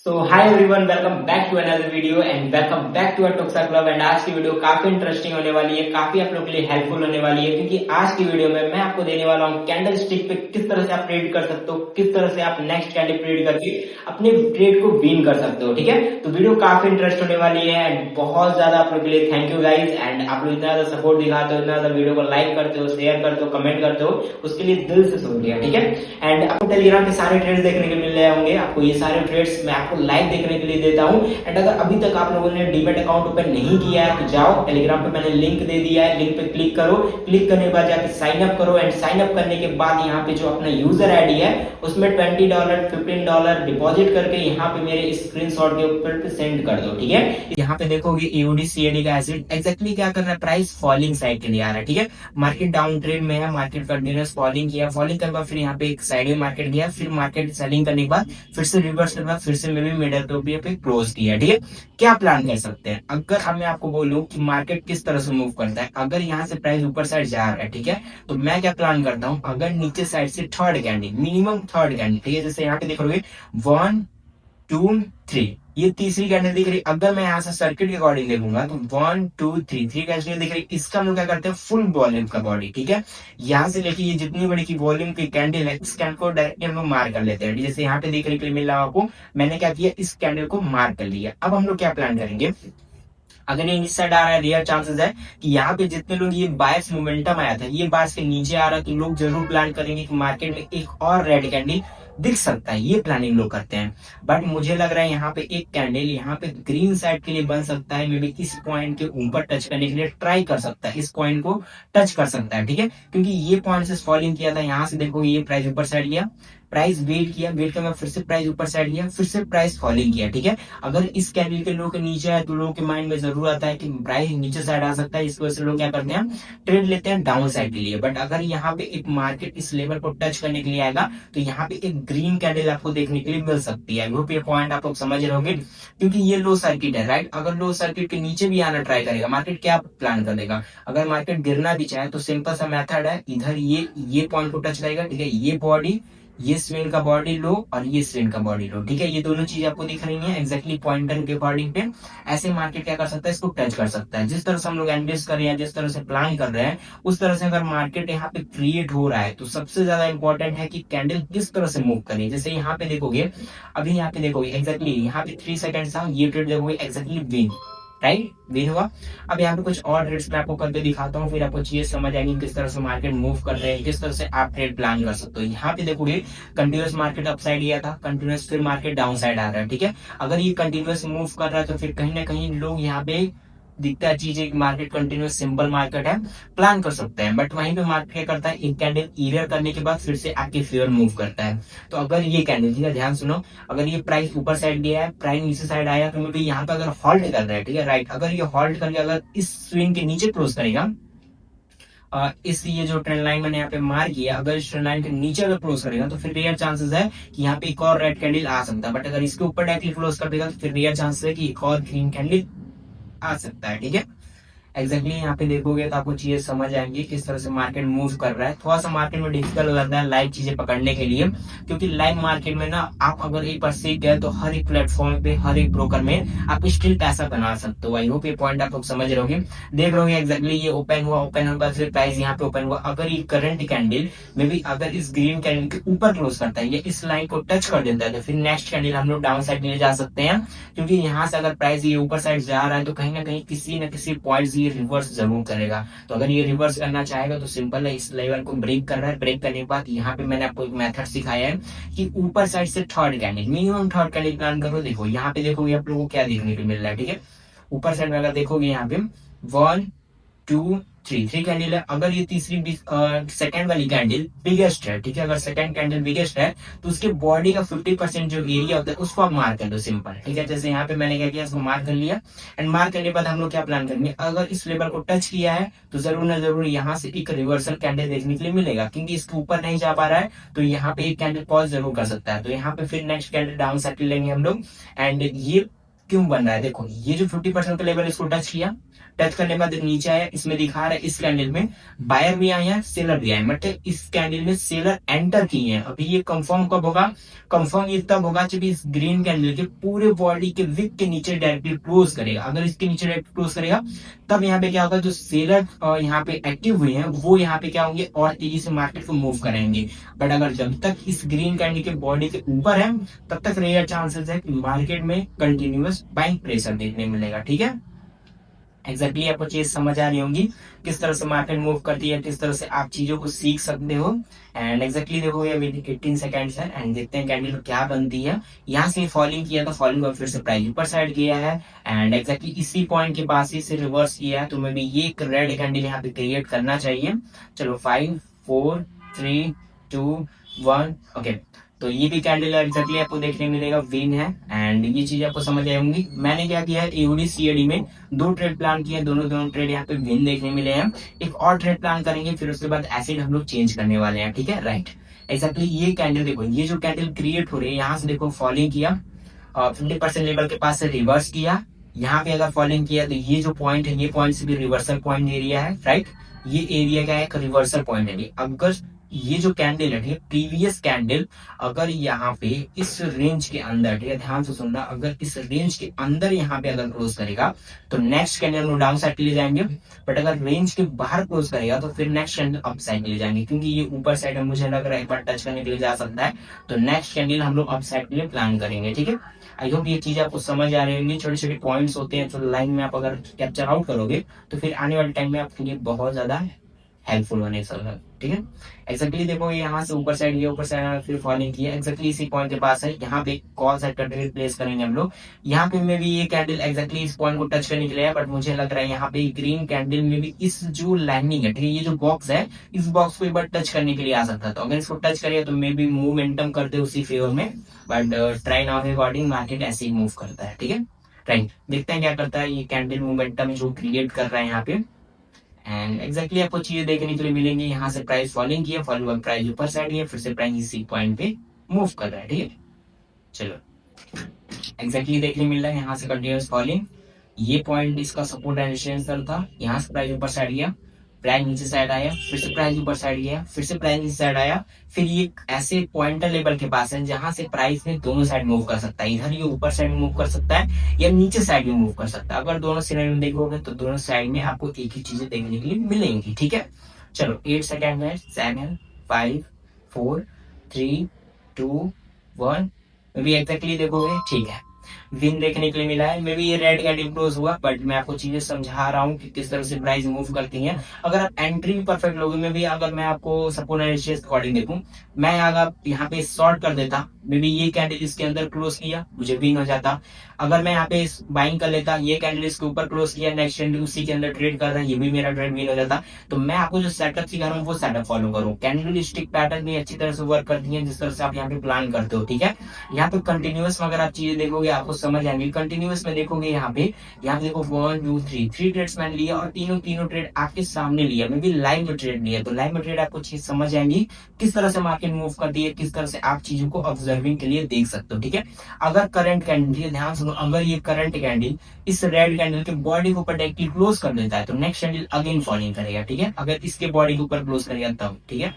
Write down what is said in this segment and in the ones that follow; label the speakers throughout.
Speaker 1: So hi everyone, welcome back to another video and welcome back to Toksa club. And आज की video काफी interesting होने वाली है, काफी आप लोगों के लिए हेल्पफुल होने वाली है, क्योंकि आज की वीडियो में मैं आपको देने वाला हूँ कैंडल स्टिक पे किस तरह से आप ट्रेड कर सकते हो, किस तरह से आप नेक्स्ट कैंडल ट्रेड करके अपने ट्रेड को विन कर सकते हो। ठीक है, तो वीडियो काफी इंटरेस्ट होने वाली है एंड बहुत ज्यादा आप लोगों के लिए थैंक यू गाइज। एंड आप लोग इतना ज्यादा सपोर्ट दिखाते हो, इतना ज्यादा वीडियो को लाइक करते हो, शेयर करते हो, कमेंट करते हो, उसके लिए दिल से शुक्रिया। ठीक है, एंड आपको टेलीग्राम पे सारे ट्रेड्स देखने के मिल रहे होंगे, आपको ये सारे ट्रेड्स मैं आपको लाइव देखने के लिए देता हूं। एंड अगर अभी तक आप लोगों ने डीमैट अकाउंट ओपन नहीं किया है तो जाओ, टेलीग्राम पे मैंने लिंक दे दिया है, लिंक पे क्लिक करो, क्लिक करने के बाद जाके साइन अप करो। एंड साइन अप करने के बाद यहाँ पे जो अपना यूजर आईडी है उसमें $20 $15 डिपॉजिट करके यहाँ पे मेरे स्क्रीनशॉट के ऊपर पे सेंड कर दो। ठीक है, यहाँ पे देखोगे ईओडी सीएडी का एसिड एग्जैक्टली क्या कर रहा है, प्राइस फॉलिंग साइड के लिए आ रहा है। ठीक है, मार्केट डाउन ट्रेड में है, मार्केट कंटिन्यूअस फॉलिंग किया, फॉलिंग करने के बाद फिर यहाँ पे एक साइड मार्केट गया, फिर मार्केट सेलिंग करने के बाद फिर से रिवर्स करने के बाद फिर से मे भी मिडल टोपिया पे क्लोज किया। ठीक है, क्या प्लान कर सकते हैं अगर मैं आपको बोलूं कि मार्केट किस तरह से मूव करता है। अगर यहाँ से प्राइस ऊपर साइड जा रहा है, ठीक है, तो मैं क्या प्लान करता हूँ, अगर नीचे साइड से third candle, minimum third candle, ठीक है, जैसे यहाँ पे देखोगे 1 2 3, ये तीसरी कैंडल दिख रही, अगर मैं यहाँ से सर्किट के अकॉर्डिंग देखूंगा तो 1 2 3 3 कैंडल दिख रही, इसका हम लोग क्या करते हैं, फुल वॉल्यूम का बॉडी। ठीक है, यहाँ से लेके ये जितनी बड़ी की वॉल्यूम की कैंडल है, इस कैंडल को डायरेक्टली हम लोग मार कर लेते हैं। जैसे यहाँ पे देखने के लिए मिल रहा है आपको, मैंने क्या किया, इस कैंडल को मार कर लिया। अब हम लोग क्या प्लान करेंगे, अगर ये इस साइड आ रहा है, रियल चांसेस है कि यहाँ पे जितने लोग ये बायर्स मोमेंटम आया था, ये बायर्स के नीचे आ रहा है, तो लोग जरूर प्लान करेंगे कि मार्केट में एक और रेड कैंडल दिख सकता है, ये प्लानिंग लोग करते हैं। बट मुझे लग रहा है यहाँ पे एक कैंडल यहाँ पे ग्रीन साइड के लिए बन सकता है, मे बी इस पॉइंट के ऊपर टच करने के लिए ट्राई कर सकता है, इस पॉइंट को टच कर सकता है। ठीक है, क्योंकि ये पॉइंट से फॉलिंग किया था, यहाँ से देखो ये प्राइस ऊपर साइड गया, प्राइस वेट किया, वेट करके फिर से प्राइस ऊपर साइड गया, फिर से प्राइस फॉलिंग किया। ठीक है, अगर इस कैंडल के लोगों के नीचे है तो लोगों के माइंड में जरूर आता है कि प्राइस नीचे साइड आ सकता है, इस वजह से लोग क्या करते हैं, ट्रेड लेते हैं डाउन साइड के लिए। बट अगर यहाँ पे एक मार्केट इस लेवल को टच करने के लिए आएगा तो यहाँ पे एक ग्रीन कैंडल आपको देखने के लिए मिल सकती है। ग्रुप ये पॉइंट आप लोग समझ रहे होंगे, क्योंकि ये लो सर्किट है, राइट। अगर लो सर्किट के नीचे भी आना ट्राई करेगा मार्केट, क्या प्लान कर देगा, अगर मार्केट गिरना भी चाहे तो सिंपल सा मेथड है, इधर ये पॉइंट को टच करेगा, ठीक है, ये बॉडी, ये स्विंग का बॉडी लो और ये स्विंग का बॉडी लो। ठीक है, ये दोनों चीज आपको दिख रही है एक्जैक्टली पॉइंटर के अकॉर्डिंग पे। ऐसे मार्केट क्या कर सकता है, इसको टच कर सकता है। जिस तरह से हम लोग एनालिसिस कर रहे हैं, जिस तरह से प्लान कर रहे हैं, उस तरह से अगर मार्केट यहाँ पे क्रिएट हो रहा है तो सबसे ज्यादा इंपॉर्टेंट है कि कैंडल किस तरह से मूव करे। जैसे यहाँ पे देखोगे, अभी यहाँ पे देखोगे एक्जैक्टली यहाँ पे 3 सेकंड था, ये ट्रेड देखोगे एक्जैक्टली विन, राइट, विन हुआ। अब यहाँ पे कुछ और ट्रेड्स मैं आपको करके दिखाता हूँ, फिर आपको चीजें समझ आएंगी किस तरह से मार्केट मूव कर रहे हैं, किस तरह से आप ट्रेड प्लान कर सकते हो। यहाँ पे देखोगे कंटिन्यूअस मार्केट अपसाइड गया था, कंटिन्यूअस फिर मार्केट डाउन साइड आ रहा है। ठीक है, अगर ये कंटिन्यूअस मूव कर रहा है तो फिर कहीं ना कहीं लोग यहाँ पे दिखता है चीज एक मार्केट कंटिन्यूअस सिंपल मार्केट है, प्लान कर सकते हैं। बट वहीं पे मार्केट क्या करता है, एक कैंडल इरर करने के बाद फिर से आपके फेवर मूव करता है। तो अगर ये कैंडल, ठीक है, ध्यान सुनो, अगर ये प्राइस ऊपर साइड गया है, प्राइस नीचे साइड आया, तो भी यहाँ पे अगर हॉल्ट कर रहा है, ठीक है, राइट, अगर ये हॉल्ट करके अगर इस स्विंग के नीचे क्लोज करेगा, इस ये जो ट्रेंड लाइन मैंने यहाँ पे मार किया, अगर इस ट्रेंड लाइन के नीचे अगर क्लोज करेगा तो फिर रियल चांसेस है कि यहाँ पे एक और रेड कैंडल आ सकता है। बट अगर इसके ऊपर डायरेक्टली क्लोज कर देगा तो फिर रियल चांसेस है कि एक और ग्रीन कैंडल आ सकता है। ठीक है, एग्जैक्टली यहाँ पे देखोगे तो आपको चीजें समझ आएंगी किस तरह से मार्केट मूव कर रहा है। थोड़ा सा मार्केट में डिफिकल्ट लगता है लाइव चीजें पकड़ने के लिए, क्योंकि लाइव मार्केट में ना आप अगर एक बार सीख गए तो हर एक प्लेटफॉर्म पे, हर एक ब्रोकर में आप स्टिल पैसा बना सकते हो। आई होप ये पॉइंट आप लोग समझ रहे होंगे। देख रहे एक्जैक्टली ये ओपन हुआ, ओपन होने बाद फिर प्राइस यहाँ पे ओपन हुआ, अगर ये करंट कैंडल में भी अगर इस ग्रीन कैंडल के ऊपर क्लोज करता है या इस लाइन को टच कर देता है तो फिर नेक्स्ट कैंडल हम लोग डाउन साइड ले जा सकते हैं। क्योंकि यहाँ से अगर प्राइस ये ऊपर साइड जा रहा है तो कहीं ना कहीं किसी न किसी पॉइंट से ये रिवर्स जरूर करेगा। तो अगर ये रिवर्स करना चाहेगा तो सिंपल है, इस लेवल को ब्रेक कर रहा है, ब्रेक करने के बाद यहाँ पे मैंने आपको एक मेथड सिखाया है कि ऊपर साइड से third candle, minimum third candle plan करो। देखो यहाँ पे देखोगे आप लोगों को क्या देखने को मिल रहा है। ठीक है, ऊपर साइड में अगर देखोगे यहाँ पे 1 2 3 कैंडल है, अगर ये तीसरी सेकंड वाली कैंडल बिगेस्ट है, ठीक है, अगर सेकंड कैंडल बिगेस्ट है तो उसके बॉडी का 50% जो एरिया होता है उसको आप मार्क कर दो, सिंपल। ठीक है, जैसे यहाँ पे मैंने क्या किया, इसको मार्क कर लिया। एंड मार्क करने के बाद हम लोग क्या प्लान करेंगे, अगर इस लेवल को टच किया है तो जरूर ना जरूर यहाँ से एक रिवर्सल कैंडल देखने के लिए मिलेगा, क्योंकि इसके ऊपर नहीं जा पा रहा है तो यहाँ पे एक कैंडल पॉज जरूर कर सकता है। तो यहाँ पे फिर नेक्स्ट कैंडल डाउन साइड लेंगे हम लोग। एंड ये क्यों बन रहा है? देखो ये जो 50% का लेवल इसको टच किया, टच करने के बाद नीचे आया, इसमें दिखा रहा है इस कैंडल में बायर भी आया है, सेलर भी आया, मतलब इस कैंडल में सेलर एंटर किए हैं। अभी ये कंफर्म कब होगा? कंफर्म ये तब होगा जब इस ग्रीन कैंडल के पूरे बॉडी के विक के नीचे डायरेक्टली क्लोज करेगा। अगर इसके नीचे डायरेक्ट क्लोज करेगा तब यहाँ पे क्या होगा, जो सेलर यहाँ पे एक्टिव हुए हैं वो यहाँ पे क्या होंगे, और तेजी से मार्केट को मूव करेंगे। बट अगर जब तक इस ग्रीन कैंडल के बॉडी के ऊपर है तब तक रेयर चांसेस है कि मार्केट में कंटिन्यूअस बाइंग प्रेशर देखने मिलेगा। ठीक है, एग्जैक्टली आपको चीज समझ आ रही होंगी किस तरह से मार्केट मूव करती है, किस तरह से आप चीजों को सीख सकते हो। एंड एग्जैक्टली देखो ये अभी 18 सेकंड्स है एंड देखते हैं कैंडल क्या बनती है। यहाँ से फॉलिंग किया, तो फॉलिंग फिर से प्राइस ऊपर साइड किया है एंड एग्जैक्टली इसी पॉइंट के पास ही से रिवर्स किया है। तो मैं भी ये एक रेड कैंडल यहाँ पे क्रिएट करना चाहिए। चलो 5 4 3 2 1 ओके, तो ये भी कैंडल एग्जैक्टली आपको देखने मिलेगा विन है एंड ये चीज आपको समझ आई होंगी। मैंने क्या किया है, एओडी सीएडी में 2 ट्रेड प्लान किए, दोनों ट्रेड यहाँ पे विन देखने मिले हैं। एक और ट्रेड प्लान करेंगे, फिर उसके बाद एसिड हम लोग चेंज करने वाले हैं। ठीक है, राइट, एग्जैक्टली ये कैंडल देखो, ये जो कैंडल क्रिएट हो रही है यहाँ से देखो फॉलिंग किया, 50% लेवल के पास से रिवर्स किया, यहाँ पे अगर फॉलिंग किया तो ये जो पॉइंट है, ये पॉइंट से भी रिवर्सल पॉइंट एरिया है। राइट, ये एरिया का एक रिवर्सल पॉइंट है। अगर ये जो कैंडल है, प्रीवियस कैंडल अगर यहाँ पे इस रेंज के अंदर, ठीक है ध्यान से सुनना, अगर इस रेंज के अंदर यहाँ पे अगर क्लोज करेगा तो नेक्स्ट कैंडल हम डाउन साइड के लिए जाएंगे। बट अगर रेंज के बाहर क्लोज करेगा तो फिर नेक्स्ट कैंडल अप साइड के लिए जाएंगे, क्योंकि ये ऊपर साइड है, मुझे लग रहा है एक बार टच करने के लिए जा सकता है। तो नेक्स्ट कैंडल हम लोग अप साइड के लिए प्लान करेंगे। ठीक है, आई होप ये चीज आपको समझ आ रही होंगी। छोटे छोटे पॉइंट्स होते हैं तो लाइन में आप अगर कैप्चर आउट करोगे तो फिर आने वाले टाइम में आपके लिए बहुत ज्यादा हेल्पफुल होने वाला। ठीक है, एक्जैक्टली देखो ये यहाँ से ऊपर साइड, ये ऊपर साइड फिर फॉलिंग किया, एक्जैक्टली इसी पॉइंट के पास है। यहाँ पे कॉल साइड का ट्रेड प्लेस करेंगे हम लोग। यहाँ पे में भी ये कैंडल एक्जैक्टली इस पॉइंट को टच करने के लिए है, बट मुझे लग रहा है यहाँ पे ग्रीन कैंडल में भी इस जो लाइनिंग है, ठीक है, ये जो बॉक्स है, इस बॉक्स को एक बार टच करने के लिए आ सकता है। तो अगर इसको टच करेगा तो मे बी मूवमेंटम करते उसी फेवर में, बट ट्राई नाउ के अकॉर्डिंग मार्केट ऐसे ही मूव करता है। ठीक है, राइट, देखते हैं क्या करता है ये कैंडल मूवमेंटम जो क्रिएट कर रहा है यहाँ पे। एंड एक्जैक्टली आपको चीजें देखने के लिए मिलेंगी। यहाँ से प्राइस फॉलिंग किया, फॉलोइंग प्राइस ऊपर साइड है, फिर से प्राइस इसी पॉइंट पे मूव कर रहा है। ठीक है, चलो एक्जैक्टली देखने मिल रहा है यहाँ से कंटिन्यूअस फॉलिंग, ये पॉइंट इसका सपोर्ट एंड रेजिस्टेंस था। यहाँ से प्राइस ऊपर साइड गया, प्राइस नीचे साइड आया, फिर से प्राइस ऊपर साइड गया, फिर से प्राइस नीचे साइड आया, फिर ये ऐसे पॉइंटर लेवल के पास है जहां से प्राइस में दोनों साइड मूव कर सकता है। इधर ये ऊपर साइड मूव कर सकता है या नीचे साइड में मूव कर सकता है। अगर दोनों सिनेरियो में देखोगे तो दोनों साइड में आपको एक ही चीजें देखने के लिए मिलेंगी। ठीक है, चलो 8 सेकेंड है, 7 5 4 3 2 1 अभी एक्जैक्टली देखोगे, ठीक है, विन देखने के लिए मिला है। मे बी ये रेड कैंडल क्लोज हुआ, बट मैं आपको चीजें समझा रहा हूँ कि किस तरह से प्राइस मूव करती हैं। अगर आप एंट्री परफेक्ट लोगे, में भी अगर मैं आपको सपोर्ट एंड रेजिस्टेंस अकॉर्डिंग देखूं, मैं अगर यहाँ पे शॉर्ट कर देता, मे बी ये कैंडल इसके अंदर क्लोज किया, मुझे विन हो जाता। अगर मैं यहाँ पे बाइंग कर लेता, ये कैंडल इसके ऊपर क्लोज किया, नेक्स्ट कैंडल उसी के अंदर ट्रेड कर रहा है, ये भी मेरा ट्रेड विन हो जाता। तो मैं आपको जो सेटअप सिखा रहा हूँ वो सेटअप फॉलो करूँ। कैंडल स्टिक पैटर्न भी अच्छी तरह से वर्क करती है, जिस तरह से आप यहाँ पे प्लान करते हो। ठीक है, यहाँ पे कंटिन्यूअस में अगर आप चीजें देखोगे आपको समझ आएंगे। कंटिन्यूअस में देखोगे यहाँ पे देखो 1 2 3 ट्रेड्स मैंने लिया और तीनों ट्रेड आपके सामने लिया, मैं भी लाइव में ट्रेड लिया। तो लाइव में ट्रेड आपको चीज समझ आएंगी किस तरह से मार्केट मूव करती है, किस तरह से आप चीजों को ऑब्जर्विंग के लिए देख सकते हो। ठीक है, अगर करंट कैंडल, ध्यान सुनो, अगर ये करंट कैंडल इस रेड कैंडल के बॉडी के ऊपर डायरेक्टली क्लोज कर देता है तो नेक्स्ट कैंडल अगेन फॉलिंग करेगा। ठीक है, अगर इसके बॉडी के ऊपर क्लोज करेगा तब। ठीक है,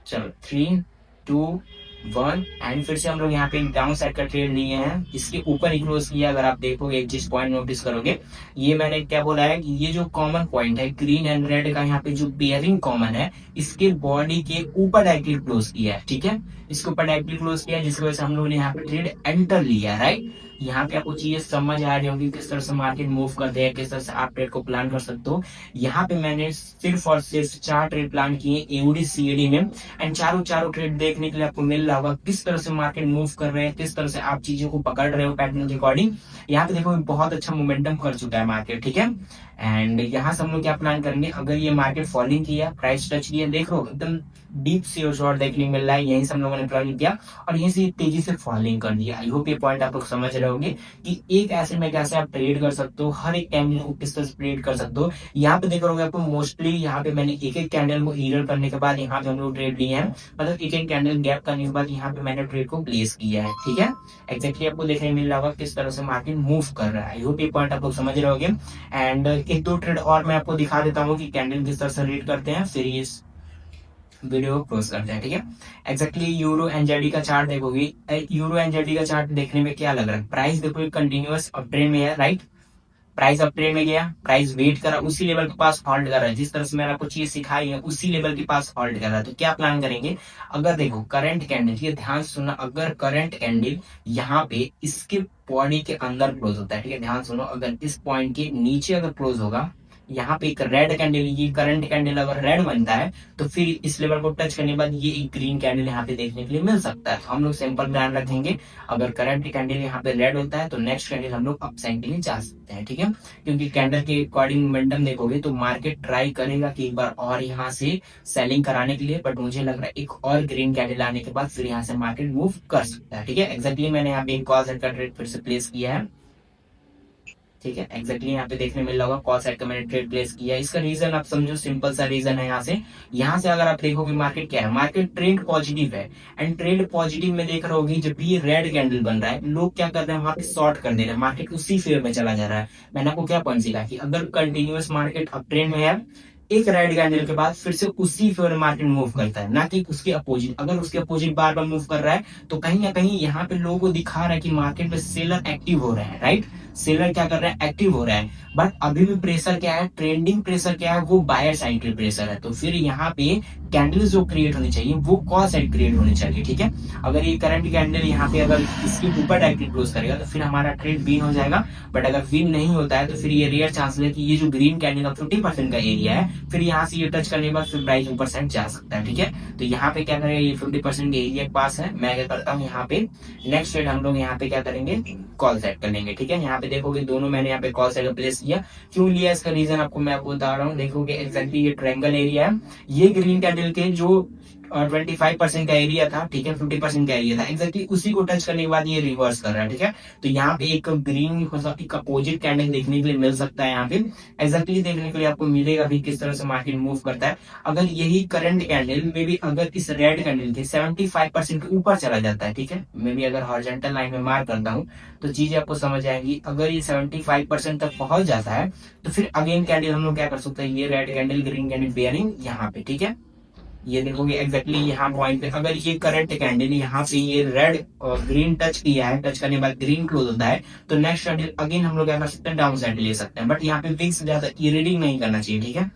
Speaker 1: चलो 3 2 1 एंड फिर से हम लोग यहाँ पे डाउन साइड का ट्रेड लिए हैं, इसके ऊपर ही क्लोज किया। अगर आप देखोगे एक चीज पॉइंट नोटिस करोगे, ये मैंने क्या बोला है कि ये जो कॉमन पॉइंट है ग्रीन एंड रेड का, यहाँ पे जो बेयरिंग कॉमन है, इसके बॉडी के ऊपर डायरेक्टली क्लोज किया है। ठीक है, इसके ऊपर डायरेक्टली क्लोज किया, जिसकी वजह से हम लोगों ने यहाँ पे ट्रेड एंटर लिया। राइट, यहाँ पे आपको चीजें समझ आ रही होगी किस तरह से मार्केट मूव करते हैं, किस तरह से आप ट्रेड को प्लान कर सकते हो। यहाँ पे मैंने सिर्फ और सिर्फ 4 ट्रेड प्लान किए एओडी सीएडी में, एंड चारों ट्रेड देखने के लिए आपको मिल रहा होगा किस तरह से मार्केट मूव कर रहे हैं, किस तरह से आप चीजों को पकड़ रहे हो पैटर्न के अकॉर्डिंग। यहाँ पे देखो बहुत अच्छा मोमेंटम कर चुका है मार्केट। ठीक है, एंड यहाँ से हम लोग क्या प्लान करेंगे, अगर ये मार्केट फॉलिंग किया, प्राइस टच किया, देख लो एकदम डीप से शॉर्ट देखने को मिल रहा है, यहीं से हम लोगों ने प्लान किया और यहीं से तेजी से फॉलिंग कर दिया। आई होप ये पॉइंट आप लोग समझ रहे हो। होगे कि एक एसिड में कैसे आप ट्रेड कर सकते हो, हर एक कैंडल को किस तरह से ट्रेड कर सकते हो। यहाँ पे देख रहे होगे आपको मोस्टली यहाँ पे मैंने एक एक कैंडल को ईरर करने के बाद यहाँ पे हम लोग ट्रेड लिए हैं, मतलब एक एक कैंडल गैप करने के बाद यहाँ पे मैंने ट्रेड को प्लेस किया है। ठीक है, एक्जैक्टली आपको देखने मिल रहा होगा किस तरह से मार्केट मूव कर रहा है। आई होप ये पॉइंट आप लोग समझ रहे होगे। एंड एक दो ट्रेड और मैं आपको दिखा देता हूँ कि कैंडल किस तरह से रीड करते हैं, फिर इस वीडियो को क्लोज करते हैं। ठीक है, एक्जैक्टली यूरो एनजेडी का चार्ट देखोगे, यूरो एनजेडी का चार्ट देखने में क्या लग रहा है, प्राइस देखो कंटिन्यूअस अप ट्रेंड में है, राइट। प्राइस अप ट्रेंड में गया, प्राइस वेट करा, उसी लेवल के पास हॉल्ट कर रहा है, जिस तरह से मैंने आपको चीज सिखाई है उसी लेवल के पास हॉल्ट कर रहा है। तो क्या प्लान करेंगे, अगर देखो करंट कैंडल, ये ध्यान से सुनना, अगर करंट कैंडल यहाँ पे इसके बॉडी के अंदर क्लोज होता है, ठीक है, ध्यान सुनो, अगर इस पॉइंट के नीचे अगर क्लोज होगा, यहाँ पे एक रेड कैंडल, ये करंट कैंडल अगर रेड बनता है तो फिर इस लेवल को टच करने के बाद ये एक ग्रीन कैंडल यहाँ पे देखने के लिए मिल सकता है। तो हम लोग सिंपल ध्यान रखेंगे, अगर करंट कैंडल यहाँ पे रेड होता है तो नेक्स्ट कैंडल हम लोग अप साइड के लिए जा सकते हैं। ठीक है, क्योंकि कैंडल के अकॉर्डिंग मोमेंटम देखोगे तो मार्केट ट्राई करेगा कि एक बार और यहाँ से सेलिंग कराने के लिए, बट मुझे लग रहा है एक और ग्रीन कैंडल आने के बाद फिर यहाँ से मार्केट मूव कर सकता है। ठीक है, एक्जैक्टली मैंने यहाँ पे एक कॉल सेट का ट्रेड फिर से प्लेस किया है। ठीक है, एक्जैक्टली यहाँ पे देखने मिल रहा होगा कॉल साइड का मैंने ट्रेड प्लेस किया है। इसका रीजन आप समझो, सिंपल सा रीजन है। यहाँ से अगर आप देखोगे मार्केट क्या है, मार्केट ट्रेंड पॉजिटिव है, एंड ट्रेंड पॉजिटिव में देख रहे होगी जब भी ये रेड कैंडल बन रहा है लोग क्या कर रहे हैं, वहां पे शॉर्ट कर दे रहे हैं, मार्केट उसी फेयर में चला जा रहा है। मैंने आपको क्या पॉइंट सिखा कि अगर कंटिन्यूअस मार्केट अप ट्रेंड में है, एक रेड कैंडल के बाद फिर से उसी फेयर मार्केट मूव करता है, ना कि उसके अपोजिट। अगर उसके अपोजिट बार बार मूव कर रहा है तो कहीं ना कहीं यहाँ पे लोगों को दिखा रहा है कि मार्केट में सेलर एक्टिव हो रहे हैं, राइट। सेलर क्या कर रहा है, एक्टिव हो रहा है, बट अभी भी प्रेशर क्या है, ट्रेंडिंग प्रेशर क्या है, वो बायर साइड के प्रेशर है। तो फिर यहाँ पे कैंडल्स जो क्रिएट होनी चाहिए वो कॉल साइड क्रिएट होनी चाहिए। ठीक है, अगर ये करंट कैंडल यहाँ पे अगर इसके ऊपर डायरेक्टली क्लोज करेगा तो फिर हमारा ट्रेड विन हो जाएगा, बट अगर विन नहीं होता है तो फिर ये रेयर चांस है कि ये जो ग्रीन कैंडल का 50% का एरिया है, फिर यहाँ से ये टच करने के बाद फिर प्राइस ऊपर साइड जा सकता है। ठीक है, तो यहाँ पे क्या करेगा, ये 50% एरिया के पास है, मैं क्या करता हूँ यहाँ पे नेक्स्ट ट्रेड हम लोग यहाँ पे क्या करेंगे, कॉल सेट कर लेंगे। ठीक है, यहाँ पे देखोगे दोनों मैंने यहाँ पे कॉल सेट का प्लेस किया, क्यों लिया इसका रीजन आपको मैं आपको बता रहा हूँ। देखोगे एक्जैक्टली ये ट्रायंगल एरिया है, ये ग्रीन कैंडल के जो 25% का एरिया था, ठीक है, 50% का एरिया था, एक्जैक्टली उसी को टच करने के बाद ये रिवर्स कर रहा है। ठीक है, तो यहाँ पे एक ग्रीन अपोजिट कैंडल देखने के लिए मिल सकता है, यहाँ पे एक्जैक्टली देखने के लिए आपको मिलेगा भी किस तरह से मार्केट मूव करता है। अगर यही करंट कैंडल में भी अगर इस रेड कैंडल के 75% के ऊपर चला जाता है, ठीक है, मैं भी अगर हॉरिजॉन्टल लाइन में मार्क करता हूँ तो चीजें आपको समझ आएंगी। अगर ये 75% तक पहुंच जाता है तो फिर अगेन कैंडल हम लोग क्या कर सकते हैं, ये red candle green candle bearing यहाँ पे। ठीक है, ये देखोगे एक्जैक्टली यहाँ पॉइंट पे अगर ये करंट कैंडल यहाँ पे ये रेड और ग्रीन टच किया है, टच करने के बाद ग्रीन क्लोज होता है तो नेक्स्ट कैंडल अगेन हम लोग क्या कर सकते हैं, डाउन साइड ले सकते हैं, बट यहाँ पे विक्स ज्यादा रीडिंग नहीं करना चाहिए। ठीक है,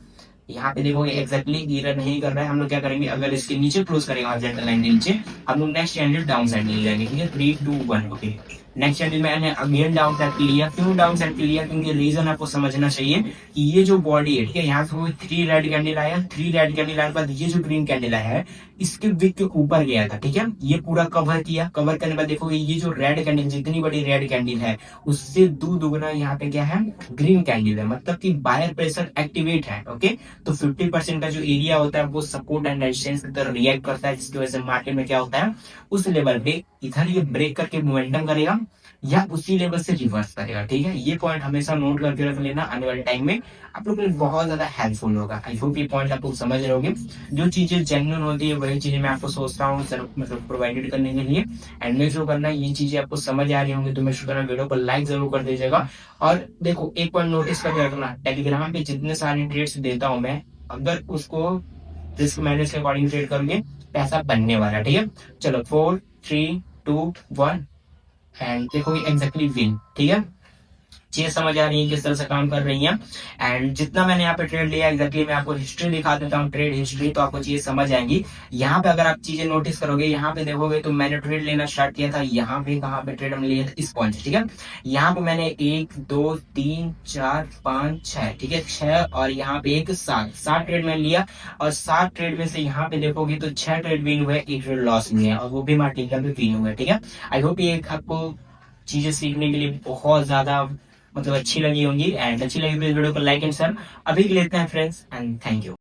Speaker 1: यहाँ पे देखोगे एक्जैक्टली ईरर नहीं कर रहा है, हम लोग क्या करेंगे, अगर इसके नीचे क्लोज करेगा हॉरिजॉन्टल लाइन के नीचे, हम लोग नेक्स्ट कैंडल डाउन साइड ले जाएंगे। ठीक है, 3 2 1 ओके, नेक्स्ट कैंडल मैंने अगेन डाउन साइड लिया। क्यों डाउन साइड लिया, क्योंकि रीजन आपको समझना चाहिए कि ये जो बॉडी है, ठीक है, यहाँ से वो 3 रेड कैंडल आया, 3 रेड कैंडल आने के बाद ये जो ग्रीन कैंडल आया है इसके विक के ऊपर गया था। ठीक है, ये पूरा कवर किया, कवर करने के बाद देखोगे ये जो रेड कैंडल, जितनी बड़ी रेड कैंडल है उससे दुगना यहाँ पे क्या है, ग्रीन कैंडल है, मतलब कि बायर प्रेशर एक्टिवेट है। ओके, तो 50% का जो एरिया होता है वो सपोर्ट एंड रेजिस्टेंस की तरह रिएक्ट करता है, जिसकी वजह से मार्केट में क्या होता है, उस लेवल पे इधर ये ब्रेक करके मोमेंटम करेगा या उसी लेवल से रिवर्स करेगा। ठीक है, ये पॉइंट हमेशा नोट करके रख लेना, आने वाले टाइम में आप लोग के लिए बहुत ज्यादा हेल्पफुल होगा। आई होप ये पॉइंट आप लोग समझ रहे होंगे। जो चीजें जेन्युइन होती है वही चीजें मैं आपको सोचता हूँ मतलब प्रोवाइडेड करने के लिए, एंड मेक श्योर करना ये चीजें आपको समझ आ रही होंगी तो मेक श्योर करना वीडियो पर लाइक जरूर कर दीजिएगा। और देखो एक पॉइंट नोटिस करके रखना, टेलीग्राम पे जितने सारे ट्रेड्स देता हूँ मैं, अगर उसको रिस्क मैनेज के अकॉर्डिंग ट्रेड करोगे पैसा बनने वाला है। ठीक है, चलो 4 3 2 1 एंड देखोगे एक्जैक्टली विन। ठीक है, चीजें समझ आ रही है किस तरह से काम कर रही हैं। एंड जितना मैंने यहाँ पे ट्रेड लिया एक्जैक्टली मैं आपको हिस्ट्री दिखा देता हूँ, ट्रेड हिस्ट्री, तो आपको चीजें समझ आएंगी। यहाँ पे अगर आप चीजें नोटिस करोगे, यहाँ पे देखोगे तो मैंने ट्रेड लेना स्टार्ट किया था, यहाँ पे कहाँ पे ट्रेड हमने लिया था, इस पॉइंट। ठीक है, यहाँ पे मैंने 1 2 3 4 5 6, ठीक है, 6 और यहाँ पे एक 7 ट्रेड मैंने लिया, और 7 ट्रेड में से यहाँ पे देखोगे तो 6 ट्रेड विन हुए, 1 ट्रेड लॉस हुए हैं, और वो भी मार्केट का भी विन हुआ है। ठीक है, आई होप ये आपको चीजें सीखने के लिए बहुत ज्यादा मतलब अच्छी लगी होंगी, एंड अच्छी लगी तो वीडियो को लाइक एंड शेयर अभी लेते हैं फ्रेंड्स, एंड थैंक यू।